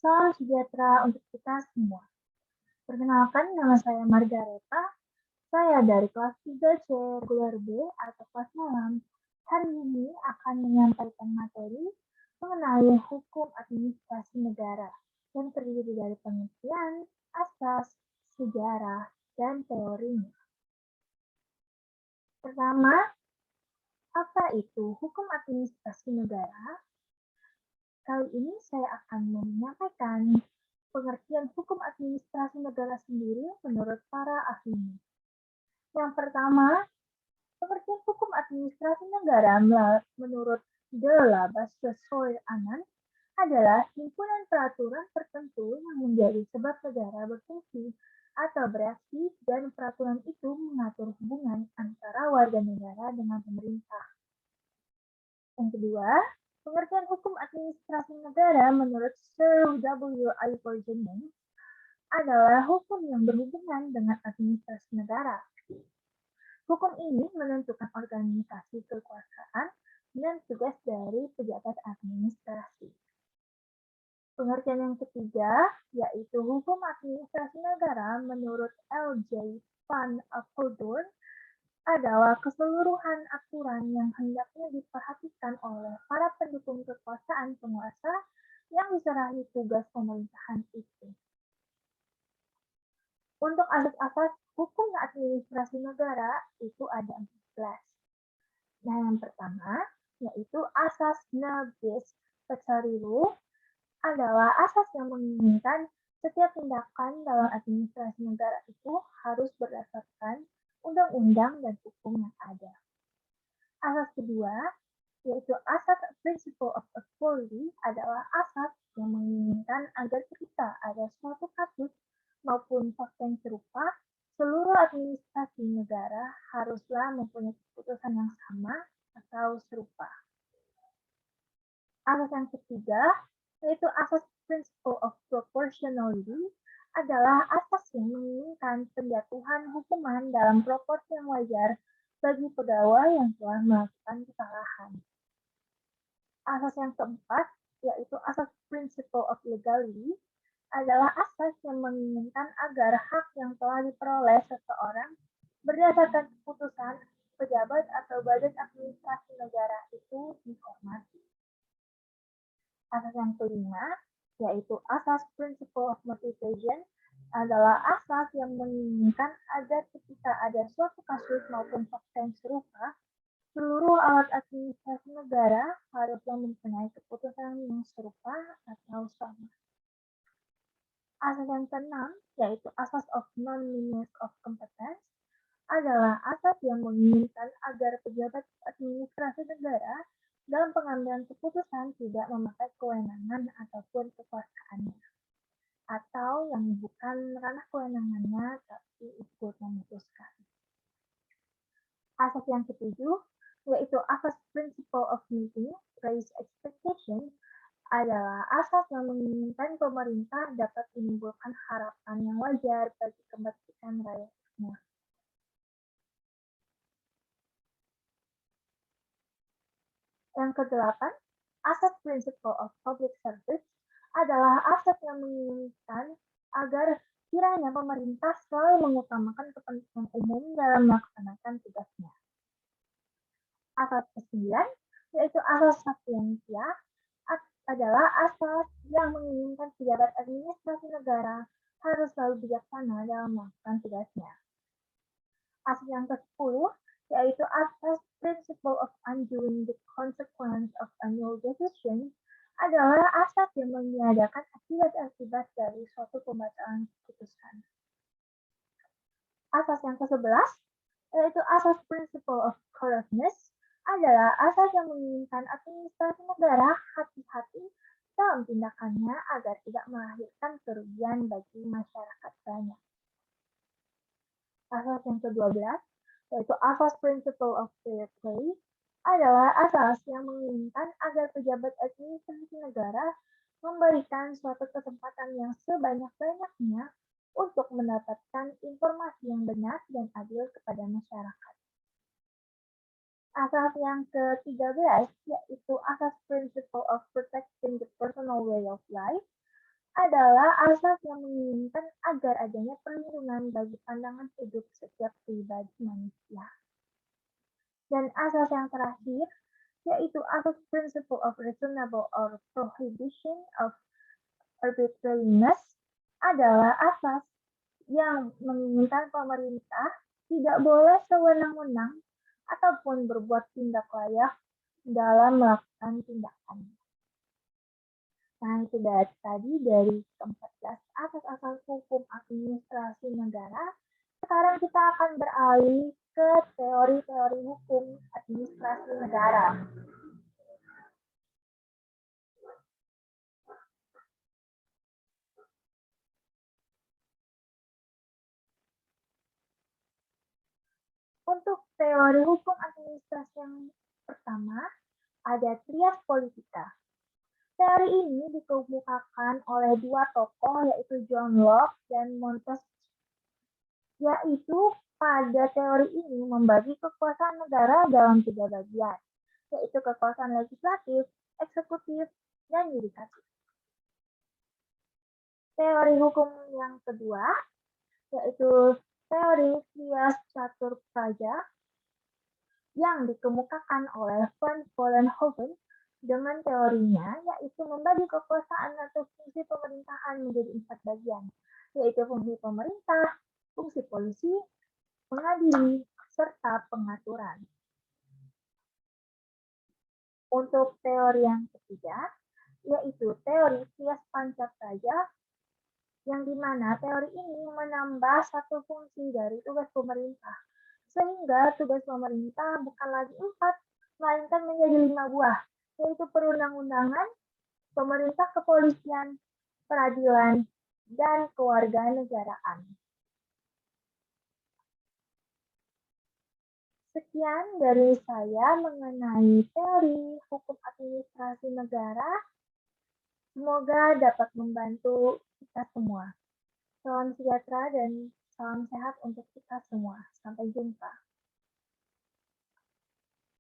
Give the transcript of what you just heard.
Salam sejahtera untuk kita semua. Perkenalkan, nama saya Margareta. Saya dari kelas 3C reguler B atau kelas malam. Hari ini akan menyampaikan materi mengenai hukum administrasi negara yang terdiri dari pengertian, asas, sejarah, dan teorinya. Pertama, apa itu hukum administrasi negara? Kali ini saya akan menyampaikan pengertian hukum administrasi negara sendiri menurut para ahlinya. Yang pertama, pengertian hukum administrasi negara menurut De La Anand adalah himpunan peraturan tertentu yang menjadi sebab negara berfungsi atau bereaksi dan peraturan itu mengatur hubungan antara warga negara dengan pemerintah. Yang kedua, pengertian hukum administrasi negara menurut Sir W. I. Jennings adalah hukum yang berhubungan dengan administrasi negara. Hukum ini menentukan organisasi kekuasaan dan tugas dari pejabat administrasi. Pengertian yang ketiga, yaitu hukum administrasi negara menurut L.J. Van Apeldoorn adalah keseluruhan aturan yang hendaknya diperhatikan oleh para pendukung kekuasaan penguasa yang diserahi tugas pemerintahan itu. Untuk asas-asas hukum administrasi negara itu ada 14. Nah, yang pertama yaitu asas nebis pecariru adalah asas yang menginginkan setiap tindakan dalam administrasi negara itu harus berdasarkan undang-undang dan hukum yang ada. Asas kedua, yaitu asas principle of equality adalah asas yang menginginkan agar ketika ada suatu kasus maupun fakta yang serupa, seluruh administrasi negara haruslah mempunyai keputusan yang sama atau serupa. Asas yang ketiga, yaitu asas principle of proportionality, adalah asas yang menginginkan penjatuhan hukuman dalam proporsi yang wajar bagi pegawai yang telah melakukan kesalahan. Asas yang keempat, yaitu asas principle of legality, adalah asas yang menginginkan agar hak yang telah diperoleh seseorang berdasarkan keputusan pejabat atau badan administrasi negara itu dihormati. Asas yang kelima, yaitu asas principle of motivation, adalah asas yang menginginkan agar ketika ada suatu kasus maupun fakta yang serupa, seluruh alat administrasi negara haruslah mempunyai keputusan yang serupa atau sama. Asas yang keenam, yaitu asas of non-lineage of competence, adalah asas yang menginginkan agar pejabat administrasi negara dalam pengambilan keputusan tidak memakai kewenangan ataupun kekuasaannya, atau yang bukan ranah kewenangannya tapi ikut memutuskan. Asas yang ketujuh, yaitu asas principle of meeting raise expectation, adalah asas yang menginginkan pemerintah dapat menimbulkan harapan yang wajar bagi kemerdekaan rakyatnya. Yang kedelapan, asas principle of public service adalah asas yang menginginkan agar kiranya pemerintah selalu mengutamakan kepentingan umum dalam melaksanakan tugasnya. Asas ke-9, yaitu asas sapientia, adalah asas yang menginginkan pejabat administrasi negara harus selalu bijaksana dalam melakukan tugasnya. Asas yang ke-10, yaitu asas principle of undoing the consequence of annual decision, adalah asas yang meniadakan akibat-akibat dari suatu pembatalan keputusan. Asas yang ke-11, yaitu asas principle of correctness, adalah asas yang menginginkan administrasi negara hati-hati dalam tindakannya agar tidak melahirkan kerugian bagi masyarakat banyak. Asas yang ke-12, yaitu asas principle of fair play, adalah asas yang menginginkan agar pejabat administrasi negara memberikan suatu kesempatan yang sebanyak-banyaknya untuk mendapatkan informasi yang benar dan adil kepada masyarakat. Asas yang ke-13, yaitu asas principle of protecting the personal way of life, adalah asas yang menginginkan agar adanya perlindungan bagi pandangan hidup setiap pribadi manusia. Dan asas yang terakhir, yaitu asas principle of reasonable or prohibition of arbitrariness, adalah asas yang menginginkan pemerintah tidak boleh sewenang-wenang ataupun berbuat tindak layak dalam melakukan tindakan. Nah, itu tadi dari ke-14 asas-asas hukum administrasi negara. Sekarang kita akan beralih ke teori-teori hukum administrasi negara. Untuk teori hukum administrasi yang pertama, ada trias politika. Teori ini dikemukakan oleh dua tokoh, yaitu John Locke dan Montesquieu, yaitu pada teori ini membagi kekuasaan negara dalam 3 bagian, yaitu kekuasaan legislatif, eksekutif, dan yudikatif. Teori hukum yang kedua, yaitu teori trias catur praja, yang dikemukakan oleh Van Vollenhoven dengan teorinya, yaitu membagi kekuasaan atau fungsi pemerintahan menjadi 4 bagian, yaitu fungsi pemerintah, fungsi polisi, mengadili, serta pengaturan. Untuk teori yang ketiga, yaitu teori trias panca praja, yang dimana teori ini menambah satu fungsi dari tugas pemerintah, sehingga tugas pemerintah bukan lagi 4, melainkan menjadi 5 buah, yaitu perundang-undangan, pemerintah kepolisian, peradilan, dan kewarganegaraan. Sekian dari saya mengenai teori hukum administrasi negara. Semoga dapat membantu kita semua. Salam sejahtera dan salam sehat untuk kita semua. Sampai jumpa.